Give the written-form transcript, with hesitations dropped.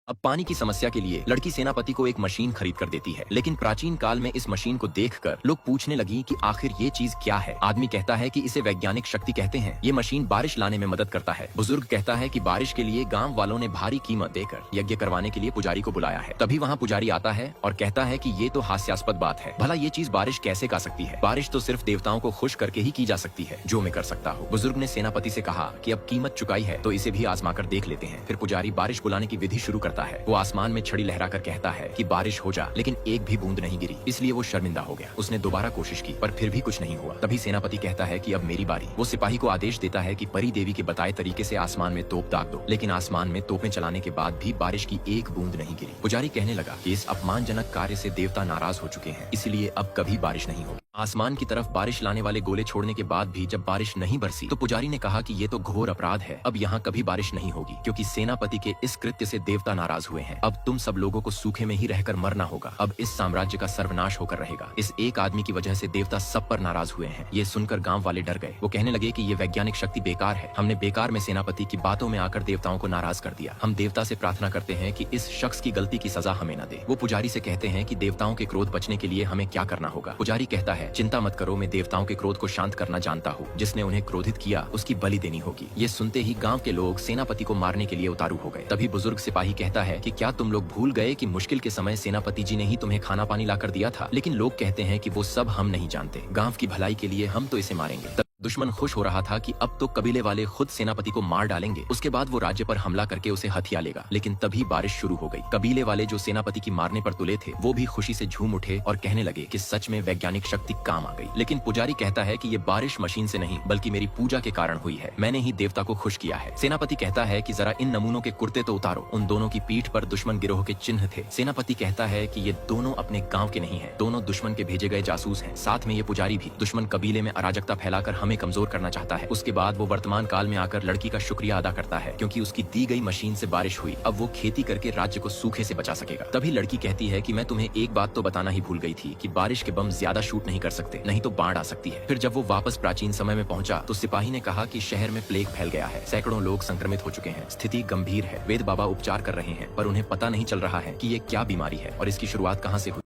अब पानी की समस्या के लिए लड़की सेनापति को एक मशीन खरीद कर देती है, लेकिन प्राचीन काल में इस मशीन को देखकर लोग पूछने लगी कि आखिर ये चीज क्या है। आदमी कहता है कि इसे वैज्ञानिक शक्ति कहते हैं। ये मशीन बारिश लाने में मदद करता है। बुजुर्ग कहता है कि बारिश के लिए गांव वालों ने भारी कीमत देकर यज्ञ करवाने के लिए पुजारी को बुलाया है। तभी वहाँ पुजारी आता है और कहता है कि ये तो हास्यास्पद बात है, भला ये चीज बारिश कैसे गा सकती है? बारिश तो सिर्फ देवताओं को खुश करके ही की जा सकती है, जो मैं कर सकता हूँ। बुजुर्ग ने सेनापति से कहा कि अब कीमत चुकाई है तो इसे भी आजमा कर देख लेते हैं। फिर पुजारी बारिश बुलाने की विधि शुरू करता है। वो आसमान में छड़ी लहराकर कहता है कि बारिश हो जा, लेकिन एक भी बूंद नहीं गिरी। इसलिए वो शर्मिंदा हो गया। उसने दोबारा कोशिश की पर फिर भी कुछ नहीं हुआ। तभी सेनापति कहता है कि अब मेरी बारी। वो सिपाही को आदेश देता है कि परी देवी के बताए तरीके से आसमान में तोप दाग दो, लेकिन आसमान में तोपें चलाने के बाद भी बारिश की एक बूंद नहीं गिरी। पुजारी कहने लगा कि इस अपमानजनक कार्य से देवता नाराज हो चुके हैं, इसलिए अब कभी बारिश नहीं होगी। आसमान की तरफ बारिश लाने वाले गोले छोड़ने के बाद भी जब बारिश नहीं बरसी तो पुजारी ने कहा कि ये तो घोर अपराध है, अब यहाँ कभी बारिश नहीं होगी, क्योंकि सेनापति के इस कृत्य से देवता नाराज हुए हैं। अब तुम सब लोगों को सूखे में ही रहकर मरना होगा। अब इस साम्राज्य का सर्वनाश होकर रहेगा। इस एक आदमी की वजह से देवता सब पर नाराज हुए हैं। ये सुनकर गांव वाले डर गए। वो कहने लगे कि ये वैज्ञानिक शक्ति बेकार है। हमने बेकार में सेनापति की बातों में आकर देवताओं को नाराज कर दिया। हम देवता से प्रार्थना करते हैं कि इस शख्स की गलती की सजा हमें न दे। वो पुजारी से कहते हैं कि देवताओं के क्रोध बचने के लिए हमें क्या करना होगा। पुजारी कहता है, चिंता मत करो, मैं देवताओं के क्रोध को शांत करना जानता हूँ। जिसने उन्हें क्रोधित किया उसकी बलि देनी होगी। ये सुनते ही गांव के लोग सेनापति को मारने के लिए उतारू हो गए। तभी बुजुर्ग सिपाही कहता है कि क्या तुम लोग भूल गए कि मुश्किल के समय सेनापति जी ने ही तुम्हें खाना पानी लाकर दिया था? लेकिन लोग कहते हैं कि वो सब हम नहीं जानते। गांव की भलाई के लिए हम तो इसे मारेंगे। दुश्मन खुश हो रहा था कि अब तो कबीले वाले खुद सेनापति को मार डालेंगे। उसके बाद वो राज्य पर हमला करके उसे हथिया लेगा। लेकिन तभी बारिश शुरू हो गई। कबीले वाले जो सेनापति की मारने पर तुले थे वो भी खुशी से झूम उठे और कहने लगे कि सच में वैज्ञानिक शक्ति काम आ गई। लेकिन पुजारी कहता है कि ये बारिश मशीन से नहीं बल्कि मेरी पूजा के कारण हुई है। मैंने ही देवता को खुश किया है। सेनापति कहता है कि जरा इन नमूनों के कुर्ते तो उतारो। उन दोनों की पीठ पर दुश्मन गिरोह के चिन्ह थे। सेनापति कहता है कि ये दोनों अपने गाँव के नहीं है, दोनों दुश्मन के भेजे गए जासूस है। साथ में ये पुजारी भी। दुश्मन कबीले में अराजकता फैलाकर हमें कमजोर करना चाहता है। उसके बाद वो वर्तमान काल में आकर लड़की का शुक्रिया अदा करता है, क्योंकि उसकी दी गई मशीन से बारिश हुई। अब वो खेती करके राज्य को सूखे से बचा सकेगा। तभी लड़की कहती है कि मैं तुम्हें एक बात तो बताना ही भूल गई थी कि बारिश के बम ज्यादा शूट नहीं कर सकते, नहीं तो बाढ़ आ सकती है। फिर जब वो वापस प्राचीन समय में पहुंचा तो सिपाही ने कहा कि शहर में प्लेग फैल गया है। सैकड़ों लोग संक्रमित हो चुके हैं। स्थिति गंभीर है। वेद बाबा उपचार कर रहे हैं पर उन्हें पता नहीं चल रहा है कि ये क्या बीमारी है और इसकी शुरुआत कहाँ से हुई।